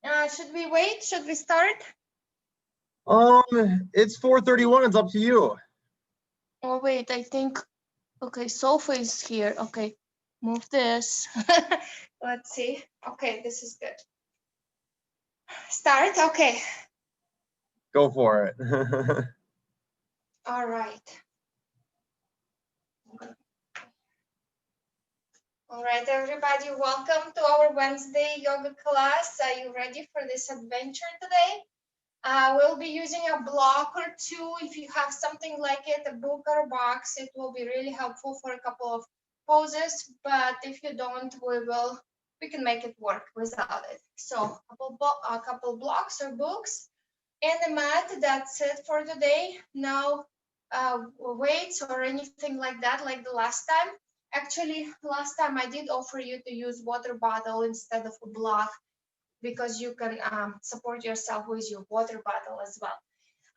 Should we wait? Should we start? It's 4:31. It's up to you. Oh, wait, I think, okay, Sofa is here. Okay, move this. Let's see. Okay, this is good. Start? Okay. Go for it. All right. All right, everybody, welcome to our Wednesday yoga class. Are you ready for this adventure today? We'll be using a block or two. If you have something like it, a book or a box, it will be really helpful for a couple of poses. But if you don't, we can make it work without it. So a couple blocks or books and a mat. That's it for today. No weights or anything like that, like the last time. Actually, last time I did offer you to use water bottle instead of a block, because you can support yourself with your water bottle as well.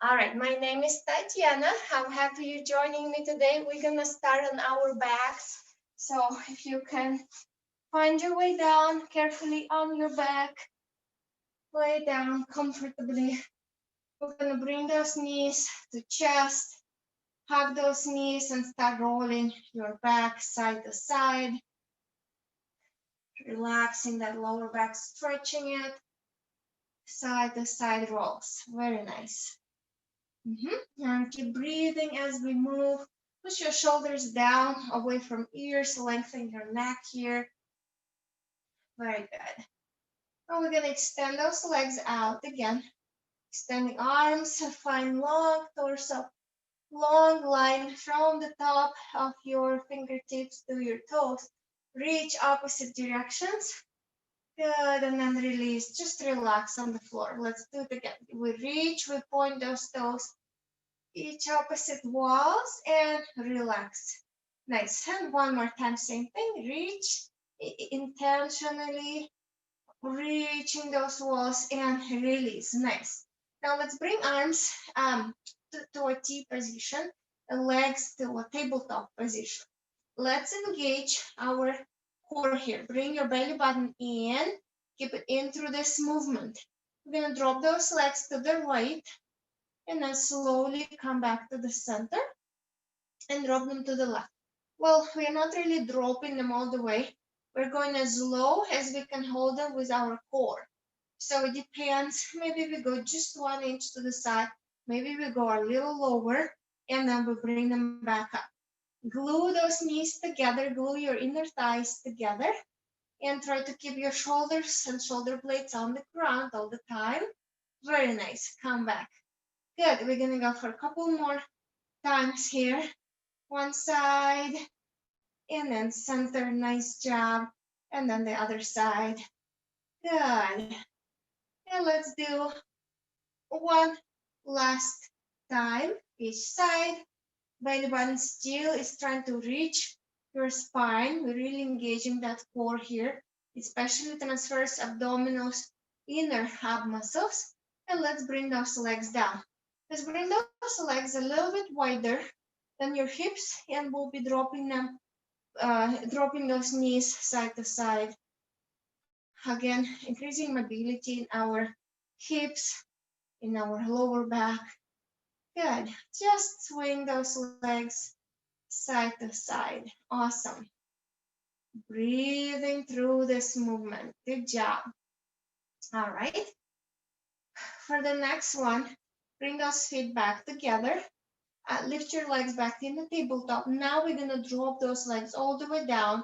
All right, my name is Tatiana. I'm happy you're joining me today. We're gonna start on our backs. So if you can find your way down carefully on your back, lay down comfortably. We're gonna bring those knees to chest, hug those knees and start rolling your back side to side. Relaxing that lower back, stretching it. Side to side rolls. Very nice. And keep breathing as we move. Push your shoulders down, away from ears, lengthen your neck here. Very good. Now we're gonna extend those legs out again. Extending arms, find long torso, long line from the top of your fingertips to your toes. Reach opposite directions. Good, and then release. Just relax on the floor. Let's do it again. We reach, we point those toes, each opposite walls, and relax. Nice. And one more time, same thing. Reach, intentionally reaching those walls and release. Nice. Now let's bring arms to a T position and legs to a tabletop position. Let's engage our core here. Bring your belly button in. Keep it in through this movement. We're going to drop those legs to the right and then slowly come back to the center and drop them to the left. Well, we're not really dropping them all the way. We're going as low as we can hold them with our core. So it depends. Maybe we go just 1 inch to the side. Maybe we go a little lower and then we bring them back up. Glue those knees together, glue your inner thighs together, and try to keep your shoulders and shoulder blades on the ground all the time. Very nice. Come back. Good. We're going to go for a couple more times here. One side, and then center. Nice job. And then the other side. Good. And let's do one last time each side. Belly button still is trying to reach your spine. We're really engaging that core here, especially transverse abdominals, inner ab muscles. And let's bring those legs down. Let's bring those legs a little bit wider than your hips, and we'll be dropping them, dropping those knees side to side. Again, increasing mobility in our hips, in our lower back. Good. Just swing those legs side to side. Awesome. Breathing through this movement. Good job. All right. For the next one, bring those feet back together. Lift your legs back in the tabletop. Now we're going to drop those legs all the way down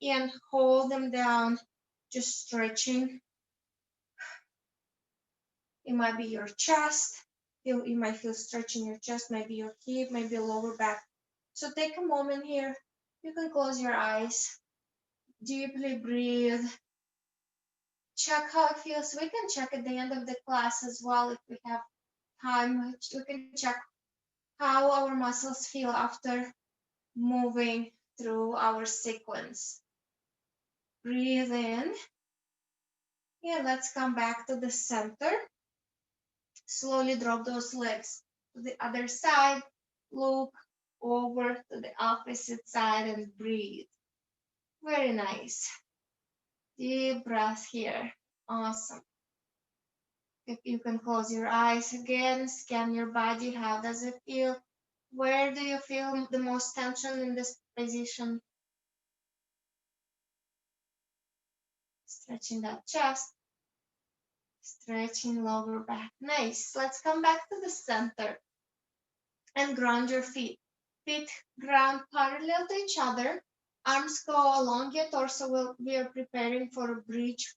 and hold them down, just stretching. It might be your chest. You might feel stretching your chest, maybe your hip, maybe lower back. So take a moment here. You can close your eyes. Deeply breathe. Check how it feels. We can check at the end of the class as well if we have time. We can check how our muscles feel after moving through our sequence. Breathe in. Yeah, let's come back to the center. Slowly drop those legs to the other side. Look over to the opposite side and breathe. Very nice. Deep breath here. Awesome. If you can close your eyes again, scan your body. How does it feel? Where do you feel the most tension in this position? Stretching that chest, stretching lower back. Nice. Let's come back to the center and ground your feet. Feet ground parallel to each other. Arms go along your torso. We are preparing for a bridge,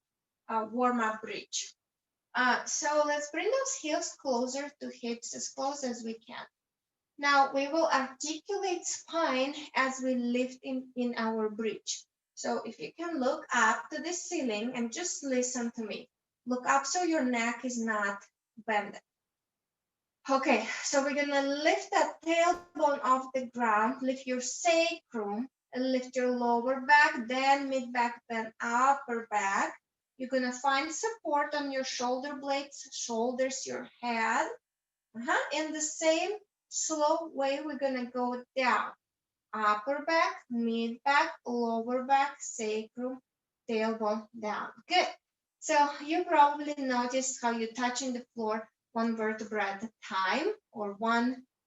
warm-up bridge. So let's bring those heels closer to hips, as close as we can. Now we will articulate spine as we lift in our bridge. So if you can look up to the ceiling and just listen to me. Look up so your neck is not bended. Okay, so we're gonna lift that tailbone off the ground, lift your sacrum, and lift your lower back, then mid back, then upper back. You're gonna find support on your shoulder blades, shoulders, your head. In the same slow way, we're gonna go down. Upper back, mid back, lower back, sacrum, tailbone down. Good. So you probably noticed how you're touching the floor one vertebra at a time, or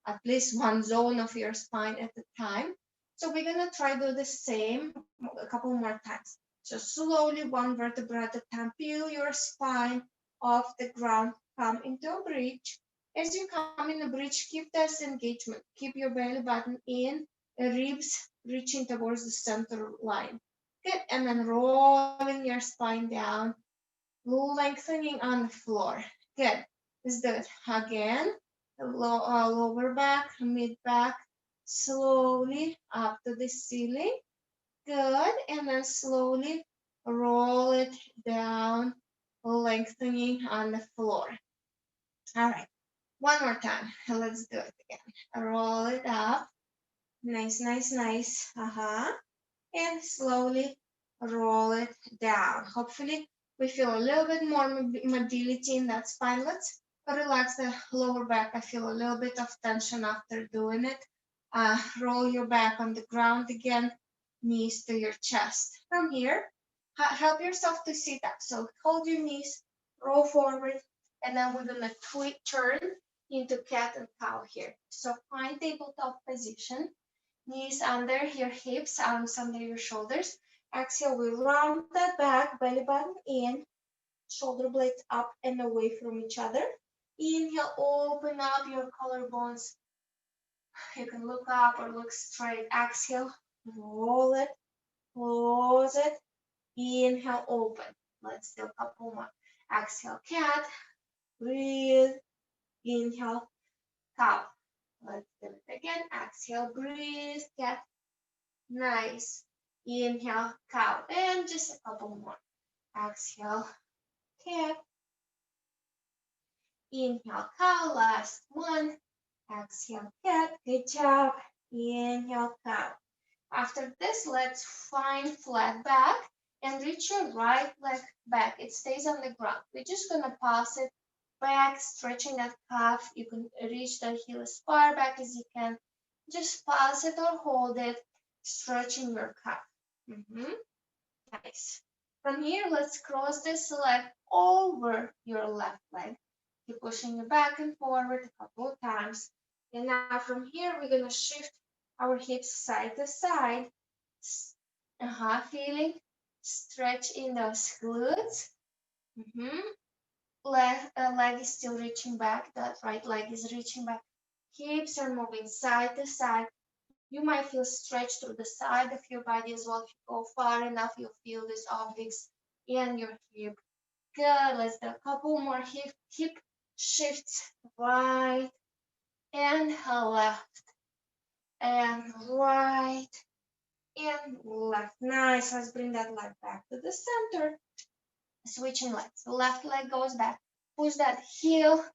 at least one zone of your spine at a time. So we're gonna try to do the same a couple more times. So slowly, one vertebra at a time, peel your spine off the ground, come into a bridge. As you come in a bridge, keep this engagement. Keep your belly button in, ribs reaching towards the center line. Good, and then rolling your spine down, lengthening on the floor. Good, let's do it again. Lower back, mid back, slowly up to the ceiling. Good, and then slowly roll it down, lengthening on the floor. All right, one more time. Let's do it again. Roll it up. Nice, nice, nice. And slowly roll it down. Hopefully we feel a little bit more mobility in that spine. Let's relax the lower back. I feel a little bit of tension after doing it. Roll your back on the ground again, knees to your chest. From here, help yourself to sit up. So hold your knees, roll forward, and then we're gonna turn into cat and cow here. So find tabletop position. Knees under your hips, arms under your shoulders. Exhale, we round that back, belly button in, shoulder blades up and away from each other. Inhale, open up your collarbones. You can look up or look straight. Exhale, roll it, close it. Inhale, open. Let's do a couple more. Exhale, cat. Breathe. Inhale, cow. Let's do it again. Exhale, breathe, cat. Nice. Inhale, cow. And just a couple more. Exhale, cat. Inhale, cow. Last one. Exhale, cat. Good job. Inhale, cow. After this, let's find flat back and reach your right leg back. It stays on the ground. We're just gonna pass it back, stretching that calf. You can reach the heel as far back as you can. Just pass it or hold it, stretching your calf. Nice. From here, let's cross this leg over your left leg. Keep pushing it back and forward a couple of times. And now from here, we're gonna shift our hips side to side. Feeling stretch in those glutes. Leg is still reaching back. That right leg is reaching back. Hips are moving side to side. You might feel stretch through the side of your body as well. If you go far enough, you'll feel these obliques in your hip. Good. Let's do a couple more hip shifts. Right and left and right and left. Nice. Let's bring that leg back to the center. Switching legs. The left leg goes back. Push that heel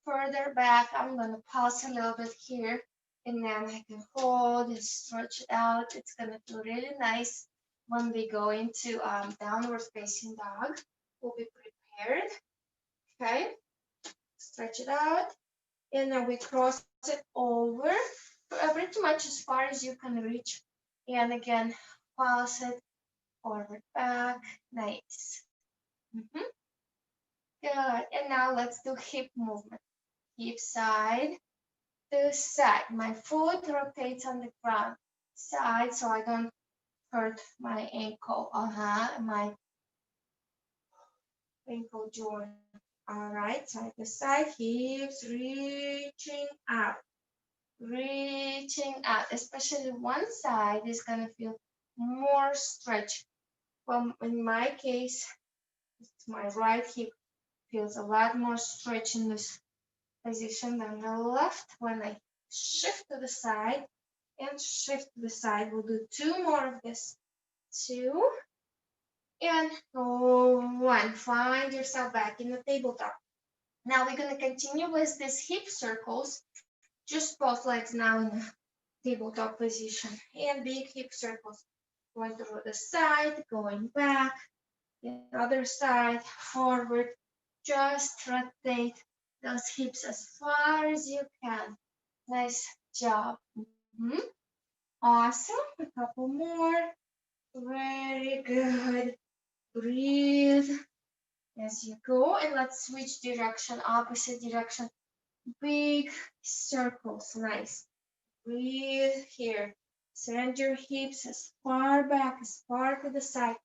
further back. I'm gonna pause a little bit here, and then I can hold and stretch it out. It's gonna feel really nice when we go into downward facing dog. We'll be prepared. Okay, stretch it out, and then we cross it over pretty much as far as you can reach, and again pass it forward back. Nice. Good. Good. And now let's do hip movement. Hip side to side. My foot rotates on the ground. Side so I don't hurt my ankle. My ankle joint. All right, side to side, hips reaching out. Reaching out, especially one side is gonna feel more stretch. Well, in my case, it's my right hip feels a lot more stretch in this position than the left. When I shift to the side and shift to the side, we'll do two more of this. Two and one. Find yourself back in the tabletop. Now we're gonna continue with these hip circles. Just both legs now in the tabletop position and big hip circles. Going to the side, going back, the other side, forward. Just rotate those hips as far as you can. Nice job. Awesome. A couple more. Very good. Breathe as you go. And let's switch direction, opposite direction. Big circles. Nice. Breathe here. Send your hips as far back, as far to the side,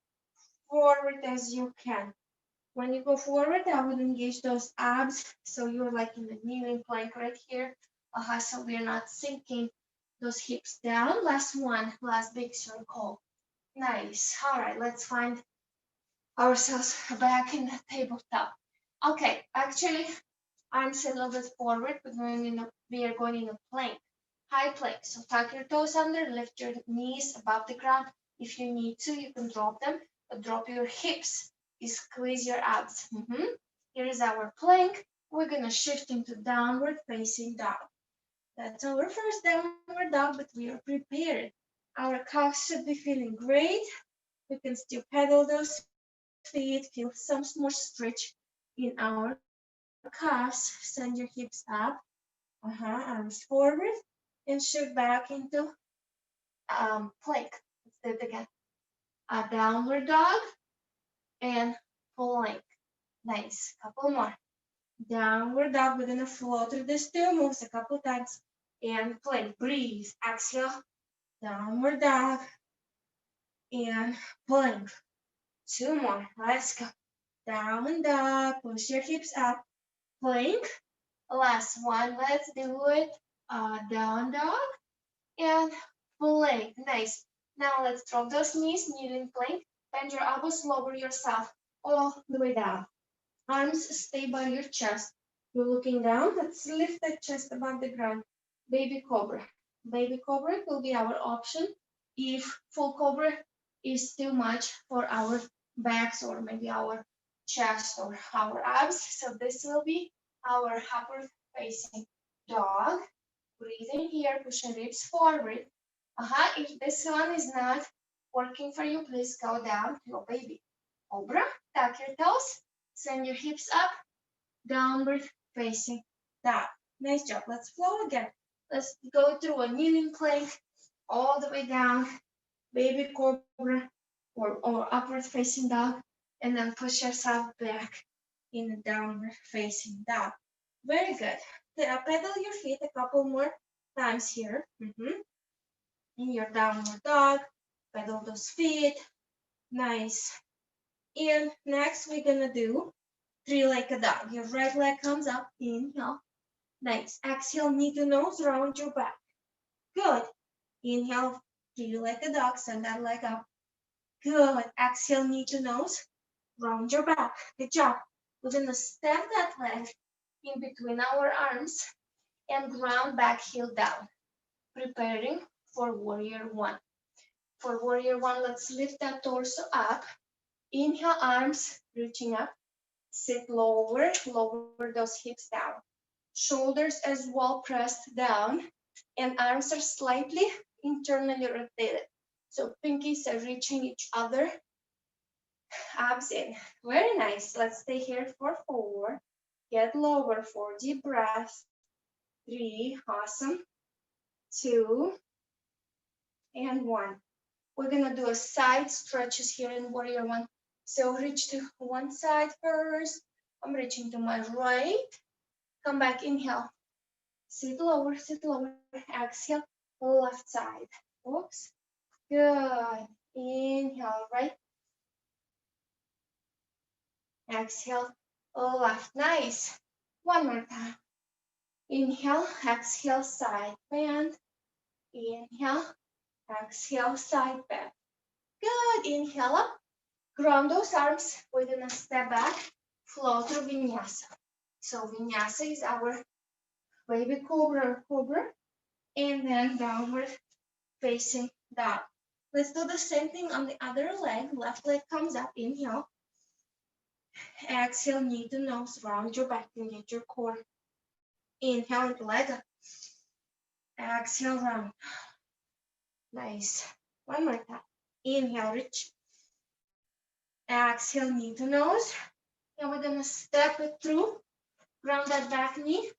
forward as you can. When you go forward, I would engage those abs. So you're like in the kneeling plank right here. So we're not sinking those hips down. Last one, last big circle. Nice. All right, let's find ourselves back in the tabletop. Okay, actually, arms a little bit forward. We are going in a plank. High plank. So tuck your toes under, lift your knees above the ground. If you need to, you can drop them, but drop your hips. You squeeze your abs. Here is our plank. We're gonna shift into downward facing dog. That's our first downward dog, but we are prepared. Our calves should be feeling great. We can still pedal those feet, feel some more stretch in our calves. Send your hips up. Arms forward and shift back into plank. Let's do it again. A downward dog and plank. Nice. Couple more. Downward dog. We're gonna flow through these two moves a couple times and plank. Breathe. Exhale. Downward dog and plank. Two more. Let's go. Down dog. Push your hips up. Plank. Last one. Let's do it. Down dog and plank. Nice. Now let's drop those knees, kneeling plank. Bend your elbows, lower yourself all the way down. Arms stay by your chest. You're looking down. Let's lift the chest above the ground. Baby cobra. Baby cobra will be our option if full cobra is too much for our backs or maybe our chest or our abs. So this will be our upward facing dog. Breathing here, pushing ribs forward. If this one is not working for you, please go down to your baby cobra. Tuck your toes, send your hips up, downward facing dog. Nice job. Let's flow again. Let's go through a kneeling plank all the way down, baby cobra or upward facing dog, and then push yourself back in a downward facing dog. Very good. Pedal your feet a couple more times here. In your downward dog, pedal those feet. Nice. And next we're gonna do three-legged dog. Your right leg comes up, inhale. Nice. Exhale, knee to nose, round your back. Good. Inhale, three-legged dog, send that leg up. Good. Exhale, knee to nose, round your back. Good job. We're gonna step that leg in between our arms and ground back, heel down. Preparing for warrior one. For warrior one, let's lift that torso up. Inhale, arms reaching up. Sit lower, lower those hips down. Shoulders as well pressed down, and arms are slightly internally rotated. So pinkies are reaching each other. Abs in. Very nice. Let's stay here for 4. Get lower, 4 deep breaths. 3, awesome. 2, and 1. We're gonna do a side stretches here in warrior one. So reach to one side first, I'm reaching to my right. Come back, inhale. Sit lower, exhale, left side. Oops, good. Inhale, right. Exhale, left, nice. One more time. Inhale, exhale, side bend. Inhale, exhale, side bend. Good, inhale up. Ground those arms. We're gonna step back, flow through vinyasa. So vinyasa is our baby cobra, and then downward facing dog. Let's do the same thing on the other leg. Left leg comes up, inhale. Exhale, knee to nose, round your back, engage your core. Inhale, leg up. Exhale, round. Nice. One more time. Inhale, reach. Exhale, knee to nose. And we're gonna step it through. Ground that back knee.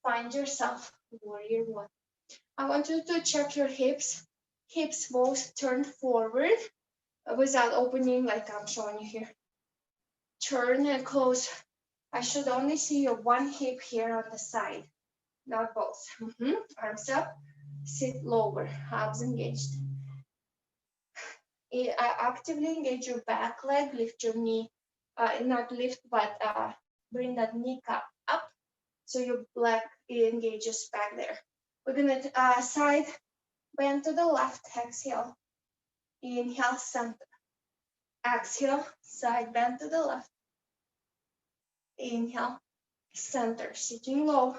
Find yourself, warrior one. I want you to check your hips. Hips both turn forward without opening like I'm showing you here. Turn and close. I should only see your one hip here on the side, not both. Arms up, sit lower, abs engaged. Actively engage your back leg, lift your knee, not lift, but bring that kneecap up so your leg engages back there. We're gonna side bend to the left, exhale. Inhale, center. Exhale, side bend to the left. Inhale, center, sitting low.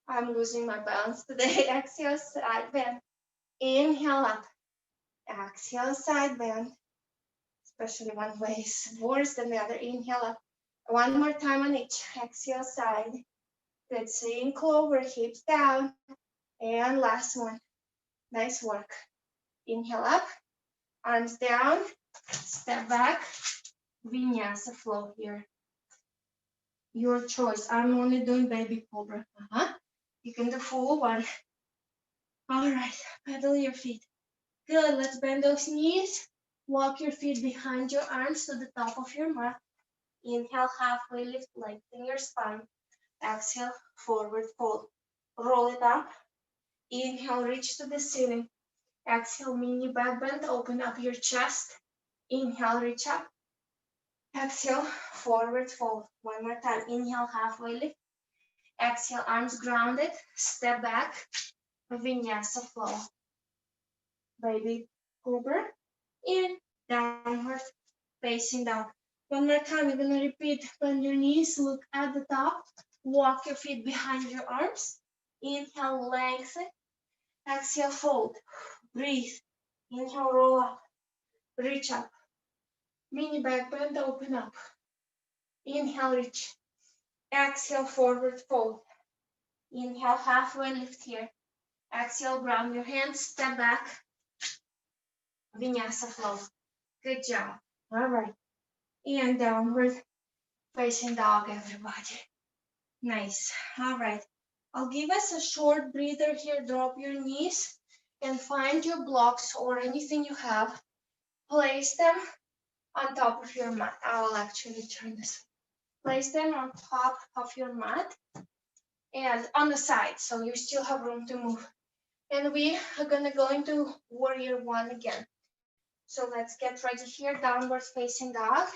I'm losing my balance today. Exhale, side bend. Inhale up. Exhale, side bend. Especially one way is worse than the other. Inhale up. One more time on each. Exhale, side. Good. Sink over, hips down. And last one. Nice work. Inhale up. Arms down. Step back. Vinyasa flow here. Your choice. I'm only doing baby cobra. You can do full one. All right, pedal your feet. Good, let's bend those knees. Walk your feet behind your arms to the top of your mat. Inhale, halfway lift, lengthen your spine. Exhale, forward fold. Roll it up. Inhale, reach to the ceiling. Exhale, mini back bend, open up your chest. Inhale, reach up. Exhale, forward fold. One more time. Inhale, halfway lift. Exhale, arms grounded. Step back. Vinyasa flow. Baby cobra. In, downward, facing down. One more time, you're gonna repeat. Bend your knees, look at the top. Walk your feet behind your arms. Inhale, lengthen. Exhale, fold. Breathe. Inhale, roll up. Reach up. Mini back bend, open up. Inhale, reach. Exhale, forward fold. Inhale, halfway lift here. Exhale, ground your hands, step back. Vinyasa flow. Good job. All right. And downward facing dog, everybody. Nice. All right. I'll give us a short breather here. Drop your knees and find your blocks or anything you have. Place them on top of your mat. I will actually turn this. Place them on top of your mat and on the side, so you still have room to move. And we are gonna go into warrior one again. So let's get ready here, downward facing dog.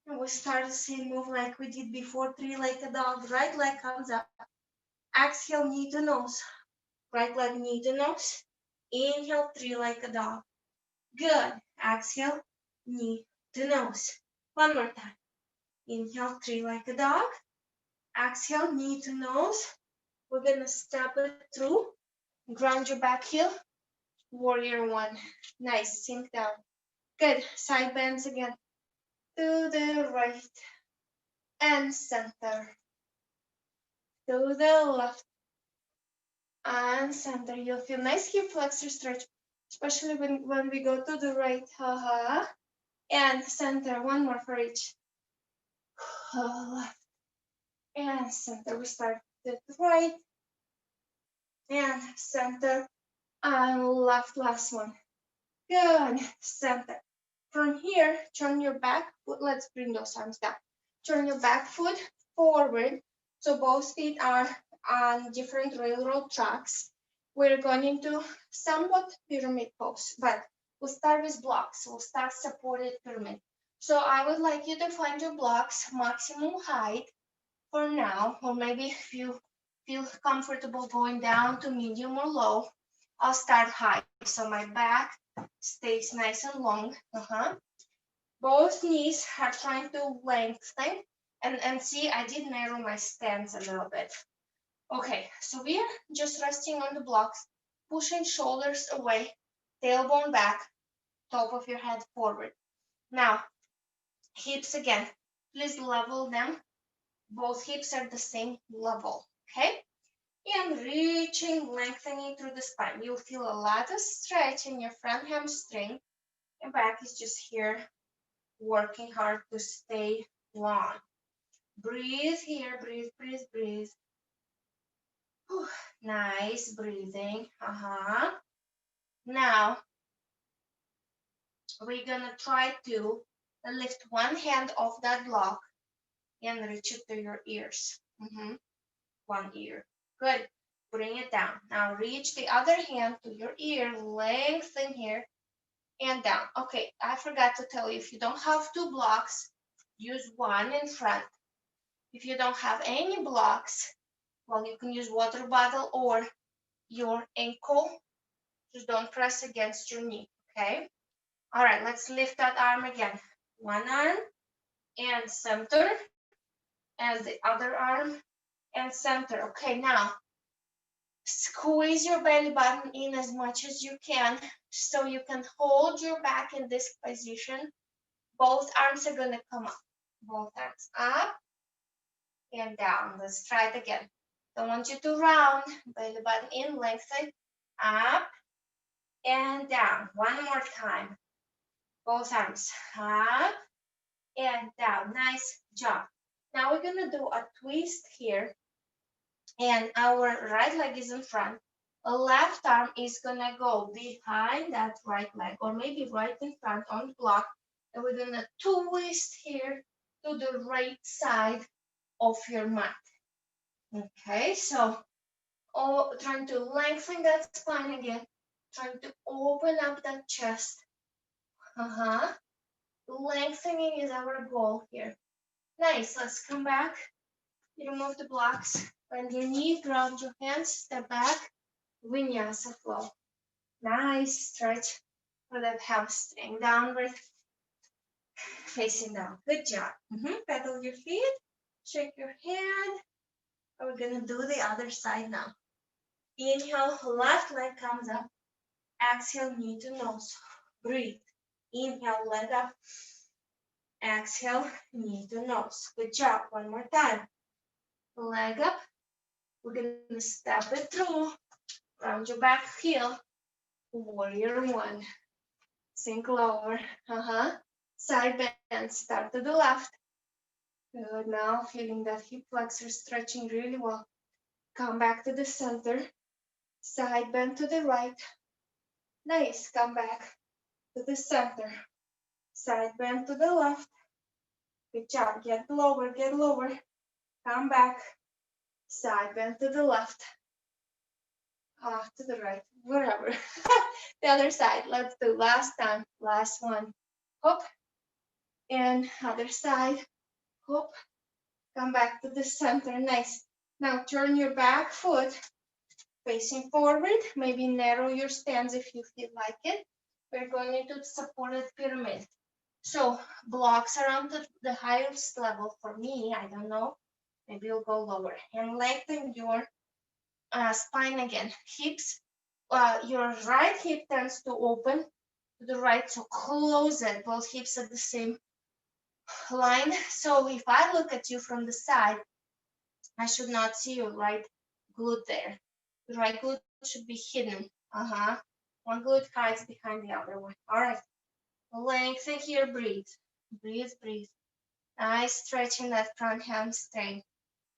And we start the same move like we did before, three like a dog. Right leg comes up. Exhale, knee to nose. Right leg, knee to nose. Inhale, three like a dog. Good. Exhale, knee to nose. One more time. Inhale, three like a dog. Exhale, knee to nose. We're gonna step it through. Ground your back heel. Warrior one. Nice. Sink down. Good. Side bends again. To the right and center. To the left and center. You'll feel nice hip flexor stretch, especially when we go to the right. And center. One more for each. Left and center. We start with right and center and left. Last one. Good. Center. From here, turn your back foot. Let's bring those arms down. Turn your back foot forward. So both feet are on different railroad tracks. We're going into somewhat pyramid pose, but we'll start with blocks. We'll start supported pyramid. So I would like you to find your blocks maximum height for now, or maybe if you feel comfortable going down to medium or low, I'll start high. So my back stays nice and long. Both knees are trying to lengthen. And see, I did narrow my stance a little bit. Okay, so we are just resting on the blocks, pushing shoulders away, tailbone back, top of your head forward. Now, hips again. Please level them. Both hips are the same level, okay? And reaching, lengthening through the spine. You'll feel a lot of stretch in your front hamstring. And back is just here, working hard to stay long. Breathe here, breathe, breathe, breathe. Whew, nice breathing. Now, we're gonna try to lift one hand off that block and reach it to your ears. One ear. Good. Bring it down. Now reach the other hand to your ear, lengthen here and down. Okay, I forgot to tell you, if you don't have two blocks, use one in front. If you don't have any blocks, well, you can use water bottle or your ankle. Just don't press against your knee, okay? All right, let's lift that arm again. One arm and center, and the other arm and center. Okay, now squeeze your belly button in as much as you can so you can hold your back in this position. Both arms are gonna come up. Both arms up and down. Let's try it again. Don't want you to round. Belly button in, lengthen, up and down. One more time. Both arms up and down. Nice job. Now we're gonna do a twist here, and our right leg is in front. A left arm is gonna go behind that right leg, or maybe right in front on the block, and we're gonna twist here to the right side of your mat. Okay, so trying to lengthen that spine again, trying to open up that chest. Lengthening is our goal here. Nice, let's come back. You remove the blocks, bend your knee, ground your hands, step back, vinyasa flow. Nice stretch for that hamstring, downward facing down. Good job. Pedal your feet, shake your hand. We're gonna do the other side now. Inhale, left leg comes up. Exhale, knee to nose. Breathe. Inhale, leg up. Exhale, knee to nose. Good job. One more time. Leg up. We're gonna step it through. Round your back heel. Warrior one. Sink lower. Side bend. Start to the left. Good. Now feeling that hip flexor stretching really well. Come back to the center. Side bend to the right. Nice. Come back to the center. Side bend to the left. Good job. Get lower. Get lower. Come back. Side bend to the left. To the right. Wherever. The other side. Let's do last time. Last one. Hop. And other side. Hop. Come back to the center. Nice. Now turn your back foot facing forward. Maybe narrow your stance if you feel like it. We're going into supported pyramid. So blocks around the highest level for me. I don't know. Maybe you'll go lower. And lengthen your spine again. Hips. Your right hip tends to open to the right, so close it. Both hips at the same line. So if I look at you from the side, I should not see your right glute there. The right glute should be hidden. One glute hides behind the other one. All right. Lengthen here. Breathe. Breathe, breathe. Nice stretch in that front hamstring.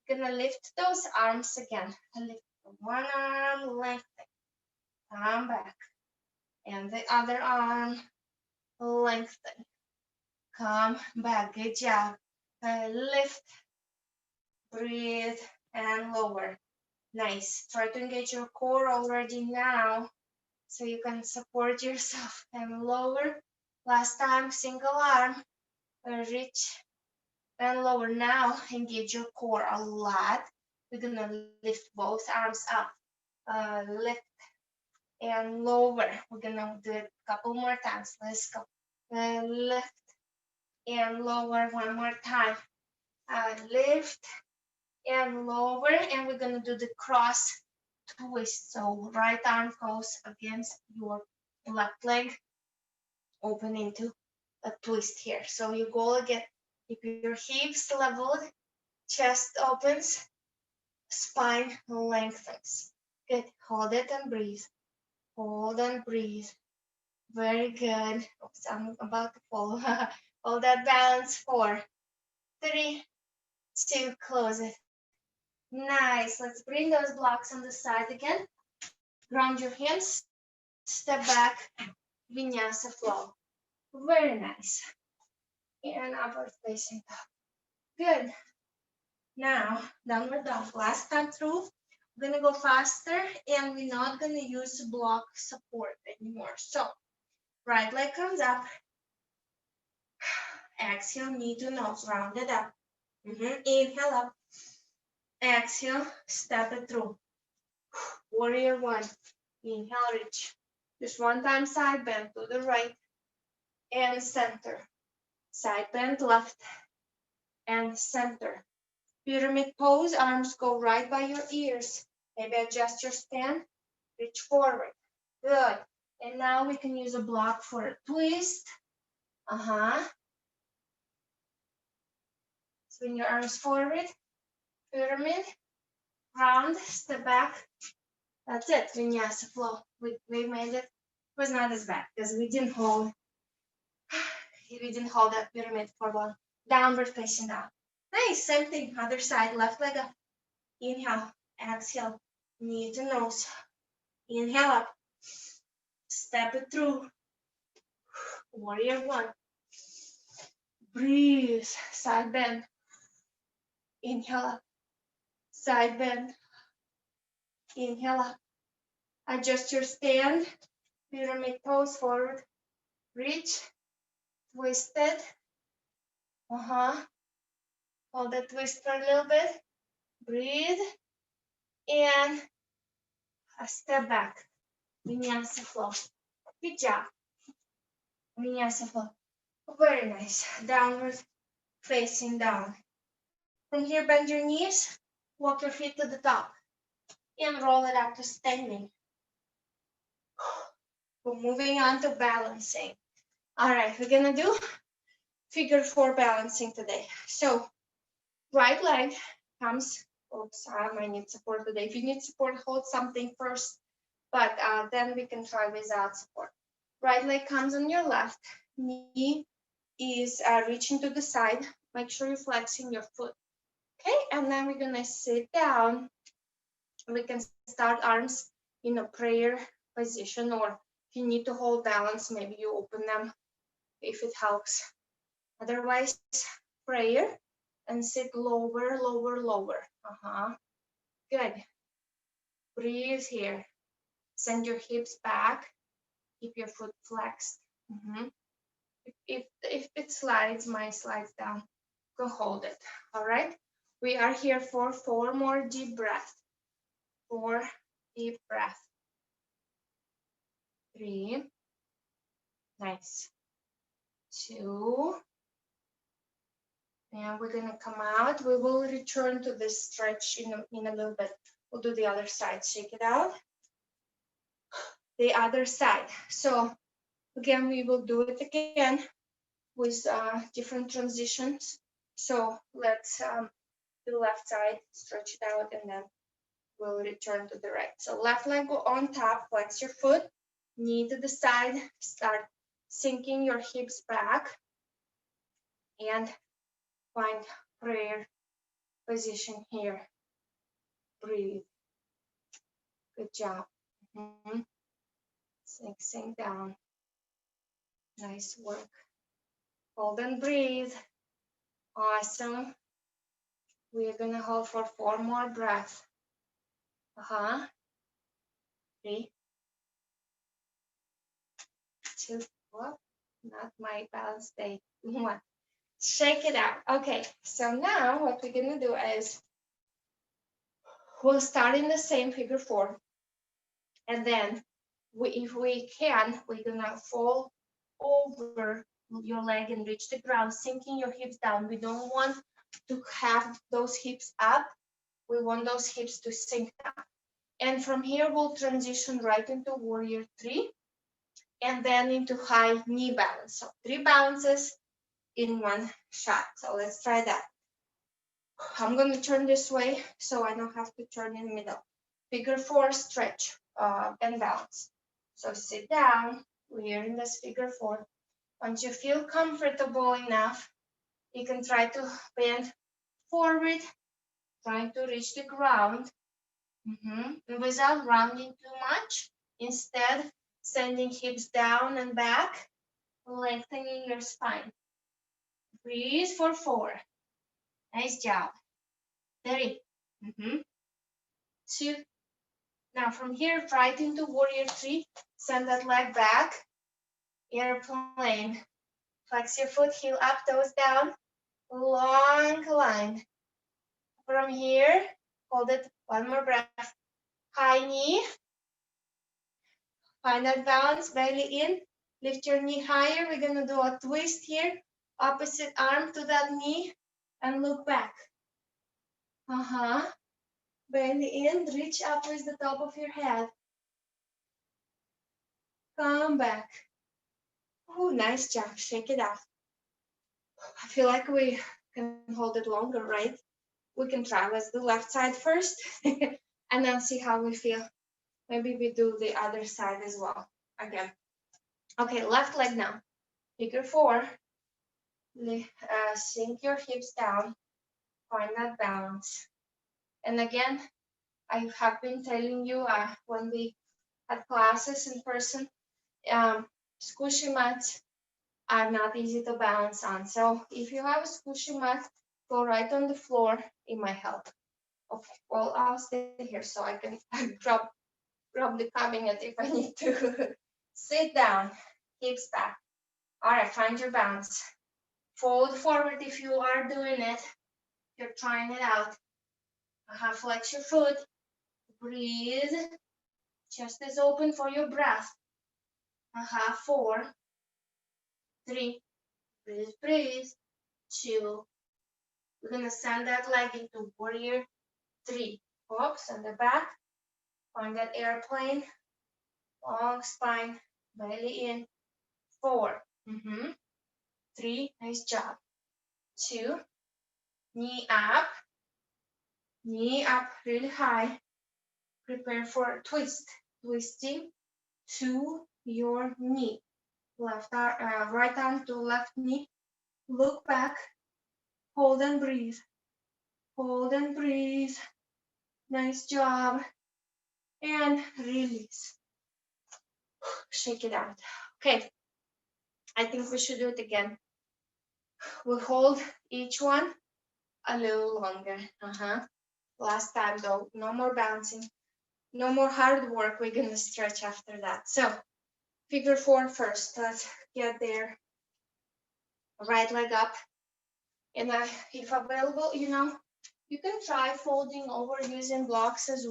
Gonna lift those arms again. Lift one arm, lengthen. Come back. And the other arm. lengthen, come back, good job. Lift, breathe, and lower. Nice. Try to engage your core already now so you can support yourself and lower. Last time, single arm, reach and lower. Now, engage your core a lot. We're gonna lift both arms up, lift and lower. We're gonna do it a couple more times. Let's go. Lift and lower one more time. Lift and lower, and we're gonna do the cross twist. So right arm goes against your left leg, open into a twist here. So your goal again, keep your hips leveled, chest opens, spine lengthens. Good. Hold it and breathe. Hold and breathe. Very good. Oops, I'm about to fall. Hold that balance. 4, 3, 2, close it. Nice. Let's bring those blocks on the side again. Ground your hands. Step back. Vinyasa flow. Very nice. And upward facing up. Good. Now, downward dog. Last time through. We're gonna go faster, and we're not gonna use block support anymore. So, right leg comes up. Exhale, knee to nose, round it up. Inhale up. Exhale, step it through. Warrior 1. Inhale, reach. Just one time side bend to the right and center. Side bend left and center. Pyramid pose, arms go right by your ears. Maybe adjust your stand, reach forward. Good. And now we can use a block for a twist. Swing your arms forward, pyramid, round, step back. That's it, vinyasa flow. We made it. It was not as bad because we didn't hold that pyramid for long. Downward facing down. Nice, same thing, other side, left leg up. Inhale, exhale, knee to nose. Inhale up, step it through. Warrior 1. Breathe, side bend. Inhale up, side bend. Inhale up. Adjust your stand, pyramid pose forward. Reach, twisted. Hold that twist for a little bit. Breathe. And a step back. Vinyasa flow. Good job. Vinyasa flow. Very nice. Downward facing down. From here, bend your knees. Walk your feet to the top. And roll it up to standing. We're moving on to balancing. All right, we're gonna do figure 4 balancing today. So right leg comes, oops, I might need support today. If you need support, hold something first, but then we can try without support. Right leg comes on your left, knee is reaching to the side. Make sure you're flexing your foot. Okay, and then we're gonna sit down. We can start arms in a prayer position, or if you need to hold balance, maybe you open them if it helps. Otherwise, prayer and sit lower, lower, lower. Good. Breathe here. Send your hips back. Keep your foot flexed. If it slides, mine slides down, go hold it. All right. We are here for 4 more deep breaths. 4 deep breaths. 3. Nice. 2. And we're gonna come out. We will return to this stretch in a little bit. We'll do the other side. Shake it out. The other side. So again, we will do it again with different transitions. So let's do the left side, stretch it out, and then we'll return to the right. So left leg go on top, flex your foot, knee to the side, start sinking your hips back, and find prayer position here. Breathe. Good job. Sink down. Nice work. Hold and breathe. Awesome. We're gonna hold for 4 more breaths. 3, 2, whoop, not my balance day. 1. Shake it out. Okay, so now what we're gonna do is we'll start in the same figure 4, and then if we can, we're gonna fall over your leg and reach the ground, sinking your hips down. We don't want to have those hips up. We want those hips to sink down. And from here, we'll transition right into warrior 3, and then into high knee balance. So 3 balances in one shot. So let's try that. I'm going to turn this way so I don't have to turn in the middle. Figure 4, stretch and balance. So sit down. We're in this figure 4. Once you feel comfortable enough, you can try to bend forward, trying to reach the ground, without rounding too much. Instead, sending hips down and back, lengthening your spine. Breathe for 4. Nice job. 3. 2. Now from here, right into warrior 3. Send that leg back. Airplane. Flex your foot, heel up, toes down. Long line. From here, hold it. 1 more breath. High knee. Find that balance, belly in. Lift your knee higher. We're going to do a twist here. Opposite arm to that knee and look back. Belly in, reach up with the top of your head. Come back. Oh, nice job. Shake it out. I feel like we can hold it longer, right? We can try. Let's do left side first and then see how we feel. Maybe we do the other side as well. Again. Okay, left leg now. Figure 4. Sink your hips down. Find that balance. And again, I have been telling you when we had classes in person, squishy mats are not easy to balance on. So if you have a squishy mat, go right on the floor. It might help. Okay, well, I'll stay here so I can grab the cabinet if I need to. Sit down, hips back. All right, find your balance. Fold forward if you are doing it. You're trying it out. Flex your foot. Breathe. Chest is open for your breath. 4, 3, breathe. 2. We're gonna send that leg into warrior 3. Up, send it back. Find that airplane. Long spine, belly in. 4. 3. Nice job. 2. Knee up really high. Prepare for twist. Twisting to your knee. Left arm, right arm to left knee. Look back. Hold and breathe. Hold and breathe. Nice job. And release. Shake it out. Okay. I think we should do it again. We'll hold each one a little longer. Last time though, no more bouncing. No more hard work. We're gonna stretch after that. So figure 4 first. Let's get there. Right leg up. And if available, you can try folding over using blocks as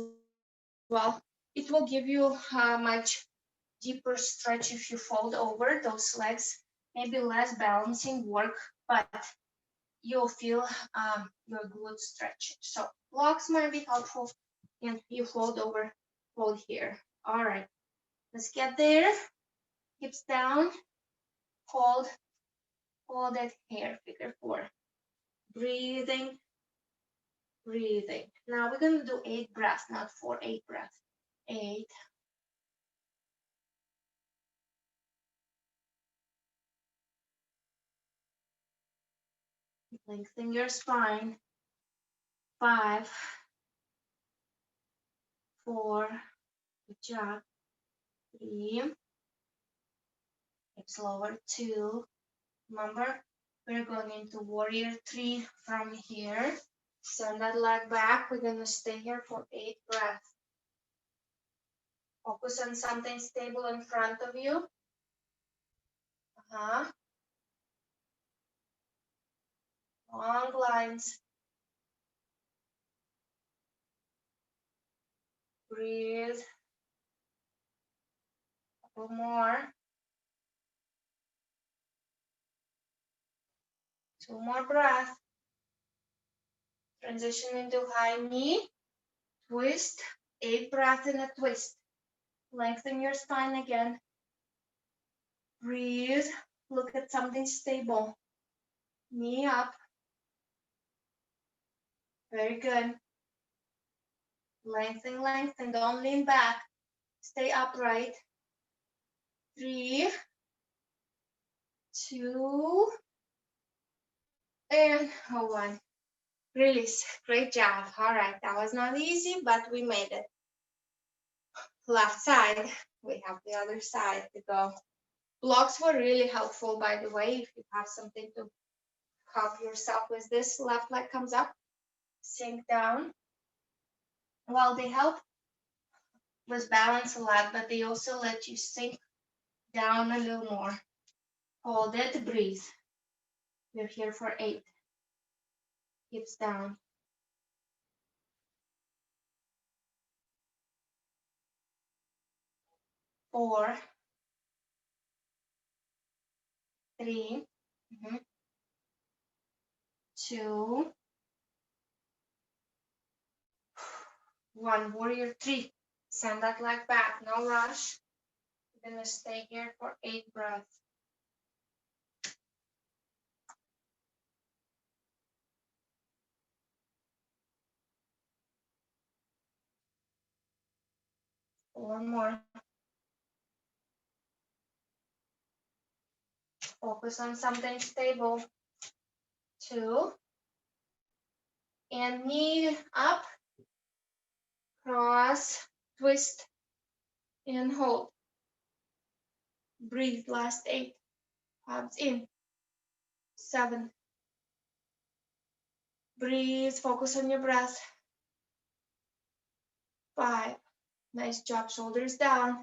well. It will give you a much deeper stretch if you fold over those legs. Maybe less balancing work, but you'll feel your glutes stretching. So blocks might be helpful, and you fold over, fold here. All right, let's get there. Hips down, hold it here, figure 4. Breathing. Now we're gonna do 8 breaths, not 4, 8 breaths. 8. Lengthen your spine. 5, 4, good job. 3, Slower. 2. Remember, we're going into warrior 3 from here. Send that leg back. We're going to stay here for 8 breaths. Focus on something stable in front of you. Long lines. Breathe. A couple more. 2 more breaths. Transition into high knee. Twist. 8 breaths in a twist. Lengthen your spine again. Breathe. Look at something stable. Knee up. Very good. Lengthen, lengthen. Don't lean back. Stay upright. 3, 2, and 1. Release. Great job. All right. That was not easy, but we made it. Left side. We have the other side to go. Blocks were really helpful, by the way. If you have something to help yourself with this, left leg comes up, sink down. Well, they help with balance a lot, but they also let you sink down a little more. Hold it, breathe. You're here for 8. Hips down. 4, 3, 2, 1. Warrior 3. Send that leg back. No rush. We're going to stay here for 8 breaths. One more. Focus on something stable. 2. And knee up. Cross. Twist. And hold. Breathe. Last 8. Palms in. 7. Breathe. Focus on your breath. 5. Nice job. Shoulders down.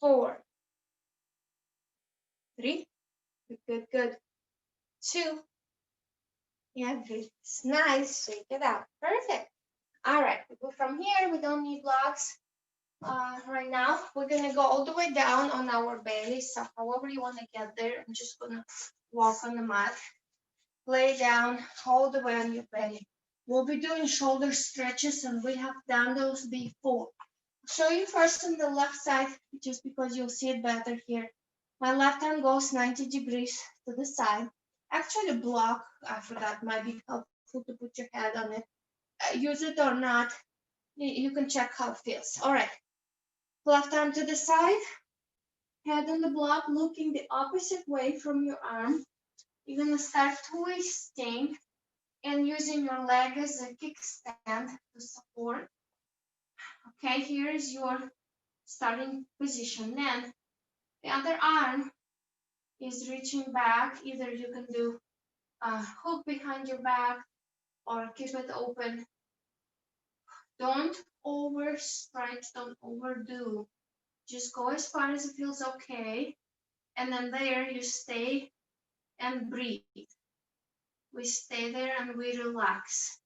4. 3. Good, good. 2. And release. Nice. Shake it out. Perfect. All right. We go from here. We don't need blocks right now. We're going to go all the way down on our belly. So however you want to get there, I'm just going to walk on the mat. Lay down all the way on your belly. We'll be doing shoulder stretches, and we have done those before. I'll show you first on the left side, just because you'll see it better here. My left hand goes 90 degrees to the side. Actually, block, I forgot, might be helpful to put your head on it. Use it or not, you can check how it feels. All right, left arm to the side, head on the block, looking the opposite way from your arm. You're gonna start twisting and using your leg as a kickstand to support. Okay, here is your starting position. Then the other arm is reaching back. Either you can do a hook behind your back or keep it open. Don't overstretch, don't overdo. Just go as far as it feels okay. And then there you stay and breathe. We stay there and we relax.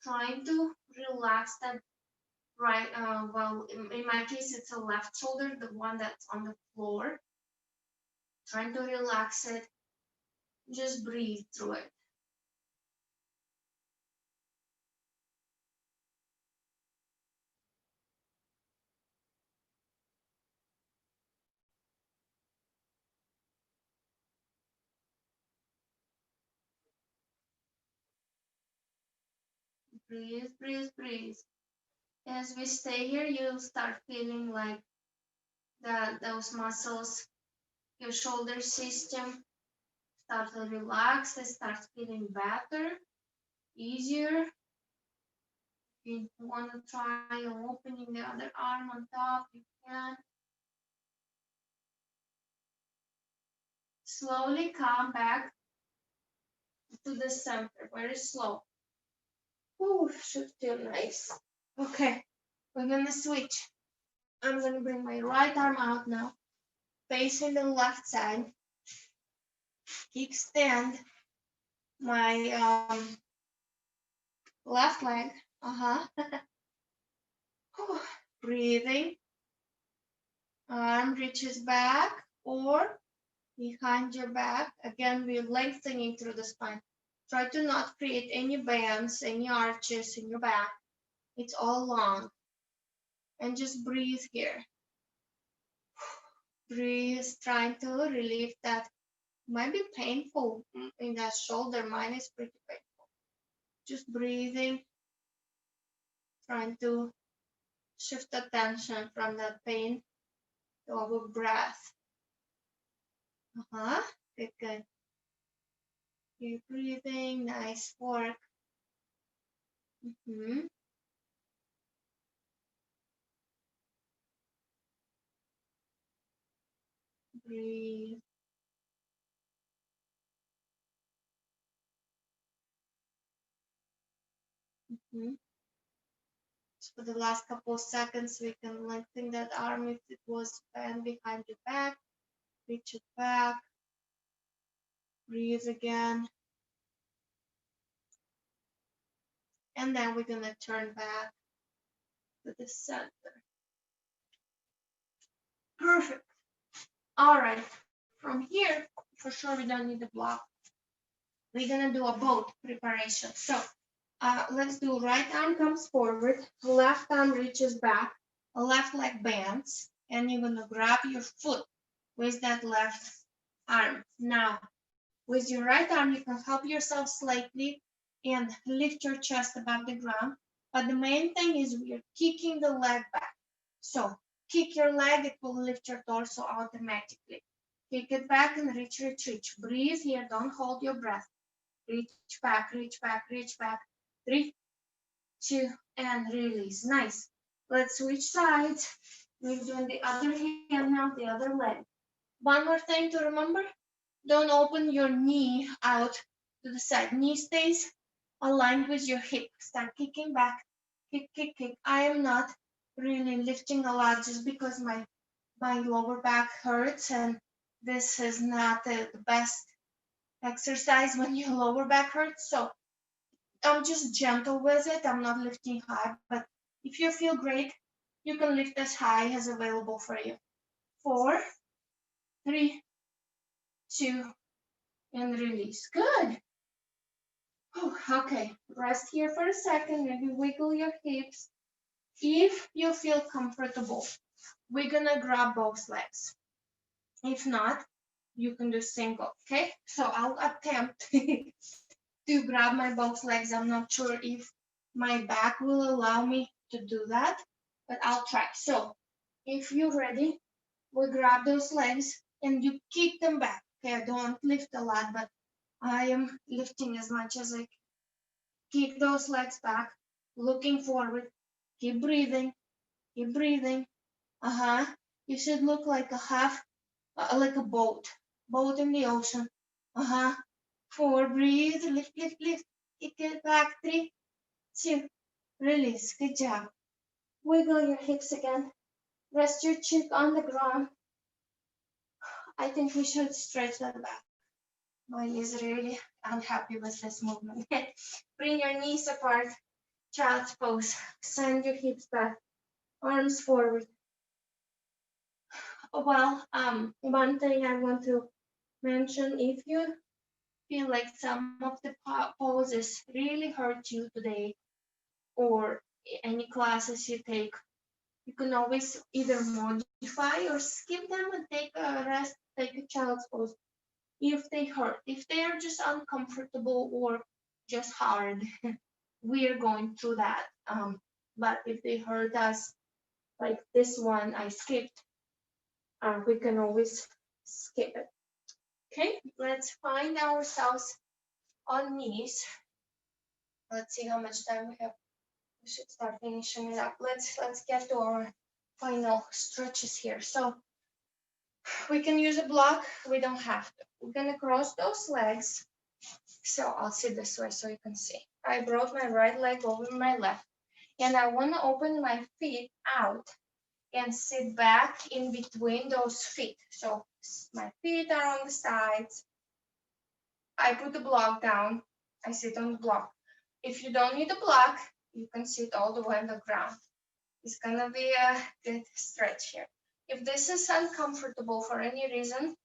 Trying to relax that right, well, in my case, it's a left shoulder, the one that's on the floor. Trying to relax it. Just breathe through it. Breathe, breathe, breathe. As we stay here, you'll start feeling like those muscles, your shoulder system start to relax. They start feeling better, easier. If you want to try opening the other arm on top, you can. slowly come back to the center, very slow. Ooh, should feel nice. Okay, we're gonna switch. I'm gonna bring my right arm out now, facing the left side. Extend my left leg. Breathing. Arm reaches back or behind your back. Again, we're lengthening through the spine. Try to not create any bands, any arches in your back. It's all long. And just breathe here. Breathe, trying to relieve that. Might be painful in that shoulder. Mine is pretty painful. Just breathing, trying to shift attention from that pain to our breath. Good, good. Keep breathing, nice work. Breathe. So for the last couple of seconds, we can lengthen that arm if it was bent behind your back. Reach it back. Breathe again. And then we're gonna turn back to the center. Perfect. All right. From here, for sure we don't need the block. We're gonna do a boat preparation. So let's do right arm comes forward, left arm reaches back, left leg bends, and you're gonna grab your foot with that left arm. Now, with your right arm, you can help yourself slightly and lift your chest above the ground. But the main thing is we're kicking the leg back. So kick your leg, it will lift your torso automatically. Kick it back and reach, reach, reach. Breathe here, don't hold your breath. Reach back, reach back, reach back. 3, 2, and release. Nice. Let's switch sides. We're doing the other hand now, the other leg. One more thing to remember. Don't open your knee out to the side. Knee stays aligned with your hip. Start kicking back. Kick, kick, kick. I am not really lifting a lot just because my lower back hurts, and this is not the best exercise when your lower back hurts. So I'm just gentle with it. I'm not lifting high, but if you feel great, you can lift as high as available for you. 4, 3, 2, and release. Good. Okay, rest here for a second. Maybe wiggle your hips. If you feel comfortable, we're gonna grab both legs. If not, you can do single, okay? So I'll attempt to grab my both legs. I'm not sure if my back will allow me to do that, but I'll try. So if you're ready, we grab those legs and you kick them back. Okay, I don't lift a lot, but I am lifting as much as I can. Kick those legs back, looking forward. Keep breathing, keep breathing. You should look like a like a boat in the ocean. 4, breathe, lift, lift, lift. Kick it back. 3, 2, release. Good job. Wiggle your hips again. Rest your cheek on the ground. I think we should stretch that back. Mine is really unhappy with this movement. Bring your knees apart. Child's pose. Send your hips back. Arms forward. Well, one thing I want to mention, if you feel like some of the poses really hurt you today, or any classes you take, you can always either modify or skip them and take a rest, take a child's pose. If they hurt, if they are just uncomfortable or just hard, we are going through that. But if they hurt us, like this one I skipped, we can always skip it. Okay, let's find ourselves on knees. Let's see how much time we have. We should start finishing it up. Let's get to our final stretches here. So We can use a block, we don't have to. We're gonna cross those legs. So I'll sit this way so you can see. I brought my right leg over my left, and I wanna open my feet out and sit back in between those feet. So my feet are on the sides. I put the block down, I sit on the block. If you don't need a block, you can sit all the way on the ground. It's gonna be a good stretch here. If this is uncomfortable for any reason,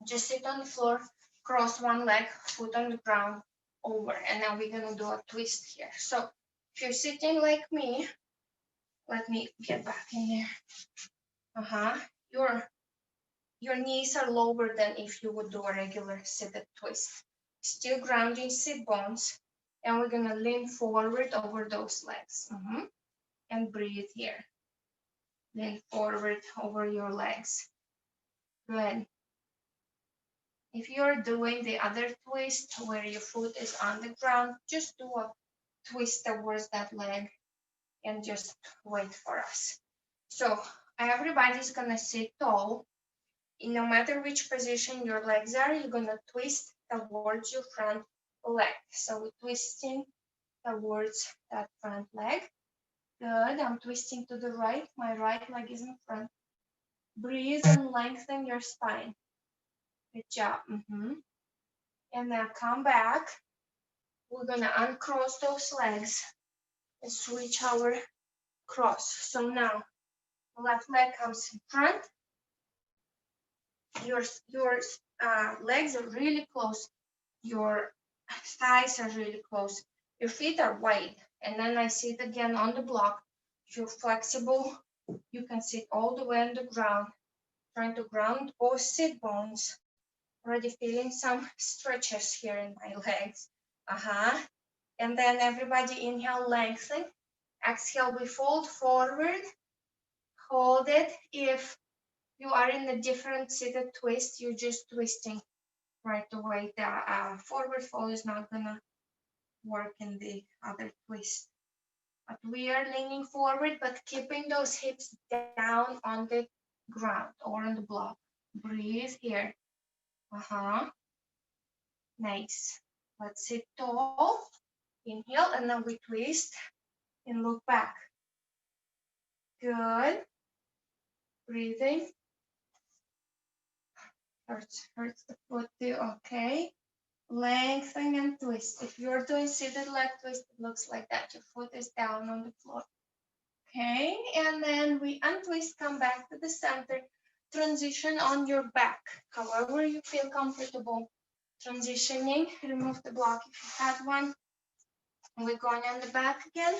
just sit on the floor, cross one leg, foot on the ground, over, and now we're gonna do a twist here. So if you're sitting like me, let me get back in there. Your knees are lower than if you would do a regular seated twist. Still grounding sit bones, and we're gonna lean forward over those legs. And breathe here. Lean forward over your legs. Good. If you're doing the other twist where your foot is on the ground, just do a twist towards that leg and just wait for us. So everybody's gonna sit tall. No matter which position your legs are, you're gonna twist towards your front leg. So we're twisting towards that front leg. Good, I'm twisting to the right. My right leg is in front. Breathe and lengthen your spine. Good job. And now come back. We're gonna uncross those legs and switch our cross. So now left leg comes in front. Your legs are really close. Your thighs are really close. Your feet are wide. And then I sit again on the block. If you're flexible, you can sit all the way on the ground, trying to ground both sit bones. Already feeling some stretches here in my legs. And then everybody inhale, lengthen. Exhale, we fold forward. Hold it. If you are in a different seated twist, you're just twisting right away. The forward fold is not gonna work in the other twist. But we are leaning forward, but keeping those hips down on the ground or on the block. Breathe here. Nice. Let's sit tall. Inhale, and then we twist and look back. Good. Breathing. Hurts the foot too. Okay. Lengthen and twist. If you're doing seated leg twist, it looks like that. Your foot is down on the floor. Okay. And then we untwist, come back to the center. Transition on your back. However you feel comfortable transitioning. Remove the block if you had one. And we're going on the back again.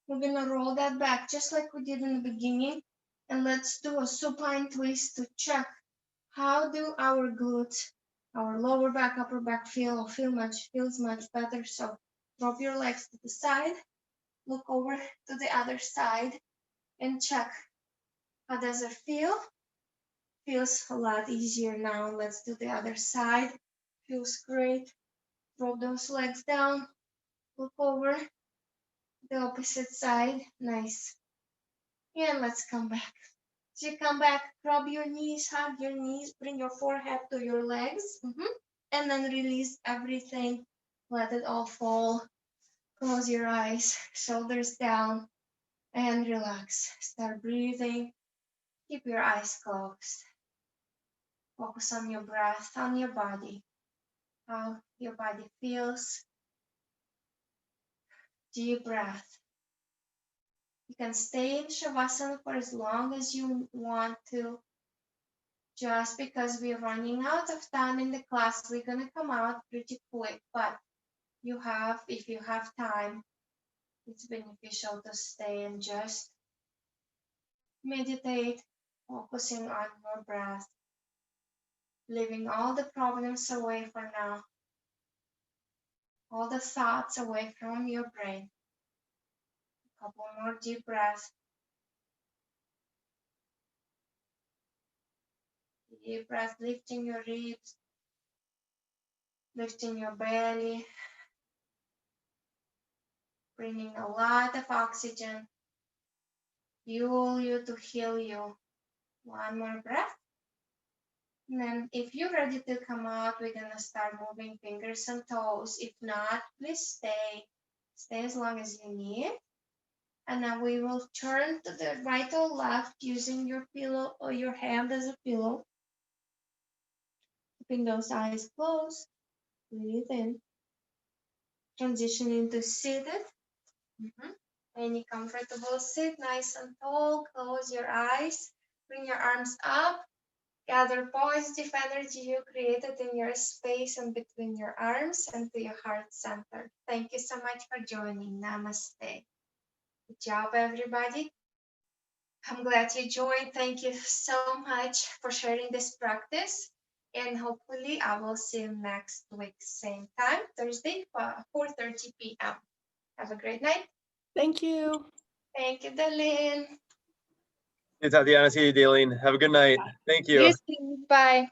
We're gonna roll that back just like we did in the beginning. And let's do a supine twist to check how do our glutes, our lower back, upper back feels much better. So drop your legs to the side, look over to the other side and check how does it feel. Feels a lot easier now. Let's do the other side. Feels great. Drop those legs down, look over the opposite side. Nice. And let's come back. So you come back, rub your knees, hug your knees, bring your forehead to your legs, and then release everything. Let it all fall. Close your eyes, shoulders down, and relax. Start breathing. Keep your eyes closed. Focus on your breath, on your body, how your body feels. Deep breath. You can stay in Shavasana for as long as you want to. Just because we're running out of time in the class, we're gonna come out pretty quick, but if you have time, it's beneficial to stay and just meditate, focusing on your breath, leaving all the problems away for now, all the thoughts away from your brain. A couple more deep breaths. Deep breath, lifting your ribs, lifting your belly, bringing a lot of oxygen, fuel you to heal you. One more breath. And then if you're ready to come out, we're gonna start moving fingers and toes. If not, please stay. Stay as long as you need. And now we will turn to the right or left using your pillow or your hand as a pillow. Keeping those eyes closed. Breathe in. Transition into seated. Any comfortable seat, nice and tall. Close your eyes. Bring your arms up. Gather positive energy you created in your space and between your arms and to your heart center. Thank you so much for joining. Namaste. Good job, everybody. I'm glad you joined. Thank you so much for sharing this practice. And hopefully I will see you next week, same time, Thursday, 4:30 p.m. Have a great night. Thank you. Thank you, Darlene. See you, Tatiana. See you, Daleen. Have a good night. Thank you. You too. Bye.